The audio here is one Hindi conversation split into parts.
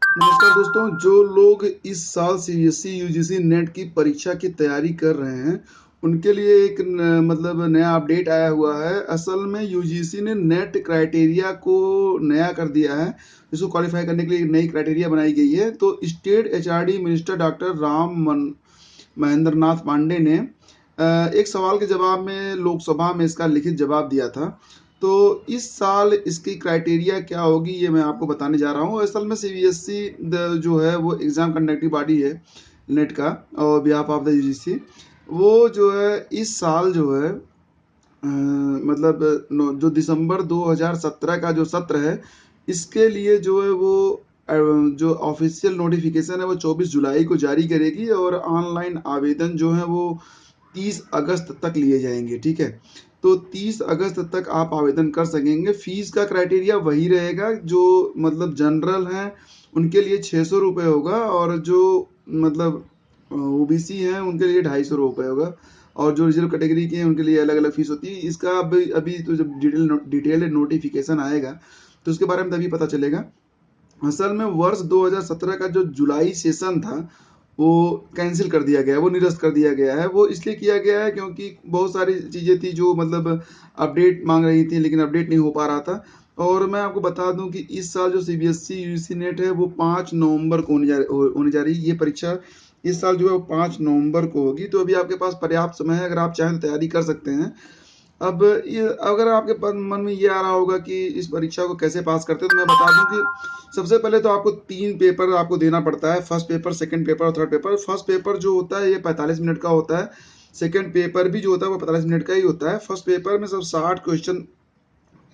नमस्कार दोस्तों, जो लोग इस साल सीबीएसई यूजीसी नेट की परीक्षा की तैयारी कर रहे हैं, उनके लिए एक मतलब नया अपडेट आया हुआ है। असल में यूजीसी ने नेट क्राइटेरिया को नया कर दिया है। इसको क्वालिफाई करने के लिए एक नई क्राइटेरिया बनाई गई है। तो state HRD minister doctor Mahendra Nath Pandey ने एक सवाल के जवाब में लोकसभा में इसका लिखित जवाब दिया था। तो इस साल इसकी क्राइटेरिया क्या होगी ये मैं आपको बताने जा रहा हूँ। असल में सीबीएसई जो है वो एग्ज़ाम कंडक्टिंग बॉडी है नेट का और बिहाफ ऑफ द यूजीसी। वो जो है इस साल जो है मतलब जो दिसंबर 2017 का जो सत्र है, इसके लिए जो है वो जो ऑफिशियल नोटिफिकेशन है वो 24 जुलाई को जारी करेगी और ऑनलाइन आवेदन जो है वो 30 अगस्त तक लिए जाएंगे। ठीक है, तो 30 अगस्त तक आप आवेदन कर सकेंगे। फीस का क्राइटेरिया वही रहेगा, जो मतलब जनरल हैं उनके लिए 600 रुपये होगा और जो मतलब ओबीसी हैं उनके लिए 250 रुपये होगा और जो रिजर्व कैटेगरी के हैं उनके लिए अलग अलग फीस होती है। इसका अभी अभी तो जब डिटेल नोटिफिकेशन आएगा तो उसके बारे में तभी पता चलेगा। असल में वर्ष 2017 का जो जुलाई सेशन था वो कैंसिल कर दिया गया है, वो निरस्त कर दिया गया है। वो इसलिए किया गया है क्योंकि बहुत सारी चीज़ें थी जो मतलब अपडेट मांग रही थी लेकिन अपडेट नहीं हो पा रहा था। और मैं आपको बता दूं कि इस साल जो सीबीएसई यूजीसी नेट है वो 5 नवंबर को होने जा रही है। ये परीक्षा इस साल जो है वो 5 नवंबर को होगी। तो अभी आपके पास पर्याप्त समय है, अगर आप चाहें तो तैयारी कर सकते हैं। अब ये अगर आपके मन में ये आ रहा होगा कि इस परीक्षा को कैसे पास करते हैं, तो मैं बता दूं कि सबसे पहले तो आपको 3 पेपर आपको देना पड़ता है। फर्स्ट पेपर, सेकंड पेपर और थर्ड पेपर। फर्स्ट पेपर जो होता है ये 45 मिनट का होता है। सेकंड पेपर भी जो होता है वो 45 मिनट का ही होता है। फर्स्ट पेपर में सब 60 क्वेश्चन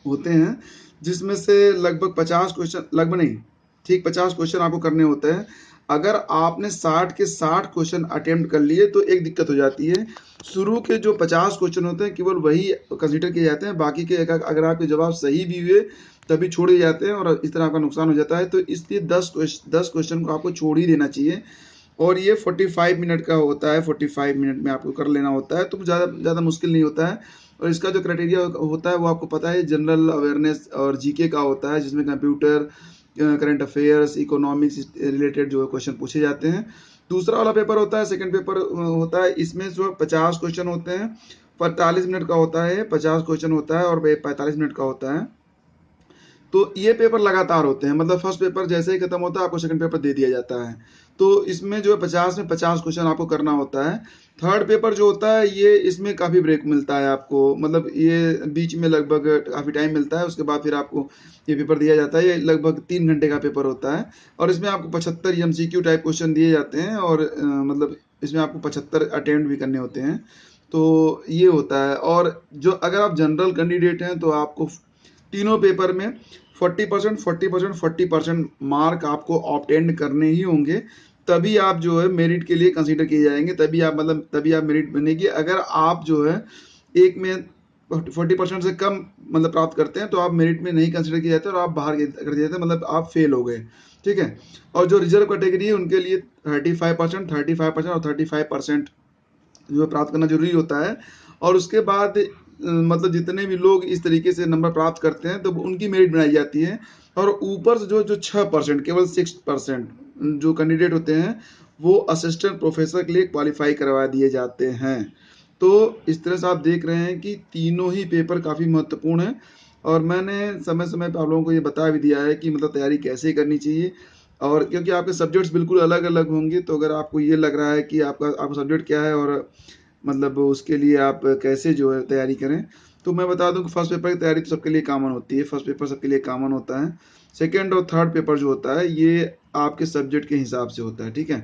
होते हैं, जिसमें से लगभग 50 क्वेश्चन, लगभग नहीं, ठीक 50 क्वेश्चन आपको करने होते हैं। अगर आपने 60 के 60 क्वेश्चन अटेम्प्ट कर लिए तो एक दिक्कत हो जाती है। शुरू के जो 50 क्वेश्चन होते हैं केवल वही कंसिडर किए जाते हैं, बाकी के अगर आपके जवाब सही भी हुए तभी छोड़े जाते हैं और इस तरह आपका नुकसान हो जाता है। तो इसलिए 10 क्वेश्चन को आपको छोड़ ही देना चाहिए और ये 45 मिनट का होता है। 45 मिनट में आपको कर लेना होता है, तो ज़्यादा मुश्किल नहीं होता है। और इसका जो क्राइटेरिया होता है वो आपको पता है, जनरल अवेयरनेस और जीके का होता है, जिसमें computer, current affairs, economics related जो क्वेश्चन पूछे जाते हैं। दूसरा वाला पेपर होता है, सेकंड पेपर होता है, इसमें जो 50 क्वेश्चन होते हैं। 45 मिनट का होता है, 50 क्वेश्चन होता है और 45 मिनट का होता है। तो ये पेपर लगातार होते हैं, मतलब फर्स्ट पेपर जैसे ही खत्म होता है आपको सेकंड पेपर दे दिया जाता है। तो इसमें जो है 50 में 50 क्वेश्चन आपको करना होता है। थर्ड पेपर जो होता है ये इसमें काफ़ी ब्रेक मिलता है आपको, मतलब ये बीच में लगभग काफ़ी टाइम मिलता है। उसके बाद फिर आपको ये पेपर दिया जाता है। ये लगभग 3 घंटे का पेपर होता है और इसमें आपको 75 एमसीक्यू टाइप क्वेश्चन दिए जाते हैं और मतलब इसमें आपको 75 अटेम्प्ट भी करने होते हैं। तो ये होता है। और जो अगर आप जनरल कैंडिडेट हैं तो आपको तीनों पेपर में 40%, 40%, 40% मार्क आपको ऑब्टेन करने ही होंगे, तभी आप जो है मेरिट के लिए कंसीडर किए जाएंगे। तभी आप मेरिट बनेगी। अगर आप जो है एक में 40% से कम मतलब प्राप्त करते हैं तो आप मेरिट में नहीं कंसीडर किए जाते और आप बाहर कर दिए जाते हैं, मतलब आप फेल हो गए। ठीक है, और जो रिजर्व कैटेगरी है उनके लिए 35%, 35% और 35% जो है प्राप्त करना जरूरी होता है। और उसके बाद मतलब जितने भी लोग इस तरीके से नंबर प्राप्त करते हैं तो उनकी मेरिट बनाई जाती है। और ऊपर से जो जो 6%, केवल 6% जो कैंडिडेट होते हैं वो असिस्टेंट प्रोफेसर के लिए क्वालिफाई करवा दिए जाते हैं। तो इस तरह से आप देख रहे हैं कि तीनों ही पेपर काफ़ी महत्वपूर्ण हैं और मैंने समय समय पर आप लोगों को ये बता भी दिया है कि मतलब तैयारी कैसे करनी चाहिए। और क्योंकि आपके सब्जेक्ट्स बिल्कुल अलग अलग होंगे, तो अगर आपको ये लग रहा है कि आपका सब्जेक्ट क्या है और मतलब उसके लिए आप कैसे जो है तैयारी करें, तो मैं बता दूं कि फर्स्ट पेपर की तैयारी तो सबके लिए कॉमन होती है। फर्स्ट पेपर सबके लिए कॉमन होता है। सेकेंड और थर्ड पेपर जो होता है ये आपके सब्जेक्ट के हिसाब से होता है। ठीक है,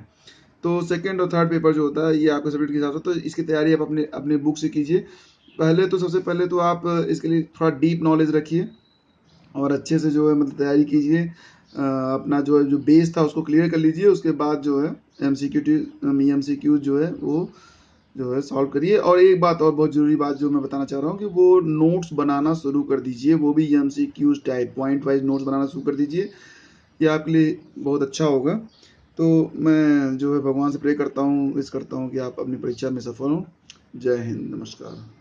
तो सेकेंड और थर्ड पेपर जो होता है ये आपके सब्जेक्ट के हिसाब से, तो इसकी तैयारी आप अपने अपने बुक से कीजिए। सबसे पहले तो आप इसके लिए थोड़ा डीप नॉलेज रखिए और अच्छे से जो है मतलब तैयारी कीजिए। अपना जो है जो बेस था उसको क्लियर कर लीजिए। उसके बाद जो है एमसीक्यू जो है वो जो है सॉल्व करिए। और एक बात और बहुत ज़रूरी बात जो मैं बताना चाह रहा हूँ कि वो नोट्स बनाना शुरू कर दीजिए, वो भी MCQs type point wise notes बनाना शुरू कर दीजिए। ये आपके लिए बहुत अच्छा होगा। तो मैं जो है भगवान से प्रे करता हूँ, विश करता हूँ कि आप अपनी परीक्षा में सफल हों। जय हिंद, नमस्कार।